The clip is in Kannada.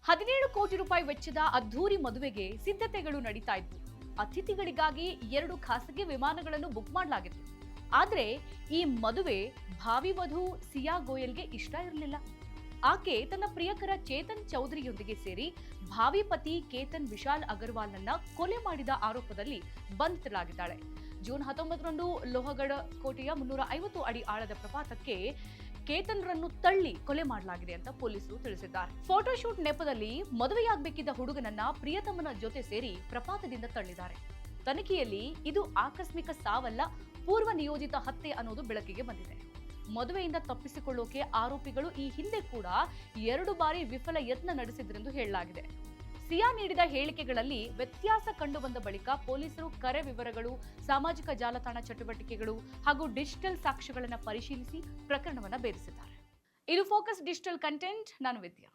17 ಕೋಟಿ ರೂಪಾಯಿ ವೆಚ್ಚದ ಅದ್ಧೂರಿ ಮದುವೆಗೆ ಸಿದ್ಧತೆಗಳು ನಡೀತಾ ಇದ್ವು. ಅತಿಥಿಗಳಿಗಾಗಿ 2 ಖಾಸಗಿ ವಿಮಾನಗಳನ್ನು ಬುಕ್ ಮಾಡಲಾಗಿತ್ತು. ಆದ್ರೆ ಈ ಮದುವೆ ಭಾವಿ ವಧು ಸಿಯಾ ಗೋಯಲ್ಗೆ ಇಷ್ಟ ಇರಲಿಲ್ಲ. ಆಕೆ ತನ್ನ ಪ್ರಿಯಕರ ಚೇತನ್ ಚೌಧರಿಯೊಂದಿಗೆ ಸೇರಿ ಭಾವಿ ಪತಿ ಕೇತನ್ ವಿಶಾಲ್ ಅಗರ್ವಾಲ್ನನ್ನ ಕೊಲೆ ಮಾಡಿದ ಆರೋಪದಲ್ಲಿ ಬಂಧಿತಳಾಗಿದ್ದಾಳೆ. ಜೂನ್ 19ರಂದು ಲೋಹಗಢ ಕೋಟೆಯ 350 ಅಡಿ ಆಳದ ಪ್ರಪಾತಕ್ಕೆ ಕೇತನ್ರನ್ನು ತಳ್ಳಿ ಕೊಲೆ ಮಾಡಲಾಗಿದೆ ಅಂತ ಪೊಲೀಸರು ತಿಳಿಸಿದ್ದಾರೆ. ಫೋಟೋಶೂಟ್ ನೆಪದಲ್ಲಿ ಮದುವೆಯಾಗಬೇಕಿದ್ದ ಹುಡುಗನನ್ನ ಪ್ರಿಯತಮನ ಜೊತೆ ಸೇರಿ ಪ್ರಪಾತದಿಂದ ತಳ್ಳಿದ್ದಾರೆ. ತನಿಖೆಯಲ್ಲಿ ಇದು ಆಕಸ್ಮಿಕ ಸಾವಲ್ಲ, ಪೂರ್ವ ನಿಯೋಜಿತ ಹತ್ಯೆ ಅನ್ನೋದು ಬೆಳಕಿಗೆ ಬಂದಿದೆ. ಮದುವೆಯಿಂದ ತಪ್ಪಿಸಿಕೊಳ್ಳೋಕೆ ಆರೋಪಿಗಳು ಈ ಹಿಂದೆ ಕೂಡ 2 ಬಾರಿ ವಿಫಲ ಯತ್ನ ನಡೆಸಿದ್ರೆಂದು ಹೇಳಲಾಗಿದೆ. ಸಿಯಾ ನೀಡಿದ ಹೇಳಿಕೆಗಳಲ್ಲಿ ವ್ಯತ್ಯಾಸ ಕಂಡು ಬಂದ ಬಳಿಕ ಪೊಲೀಸರು ಕರೆ ವಿವರಗಳು, ಸಾಮಾಜಿಕ ಜಾಲತಾಣ ಚಟುವಟಿಕೆಗಳು ಹಾಗೂ ಡಿಜಿಟಲ್ ಸಾಕ್ಷ್ಯಗಳನ್ನು ಪರಿಶೀಲಿಸಿ ಪ್ರಕರಣವನ್ನು ಬೇರಿಸಿದ್ದಾರೆ. ಇದು ಫೋಕಸ್ ಡಿಜಿಟಲ್ ಕಂಟೆಂಟ್. ನಾನು ವಿದ್ಯಾ.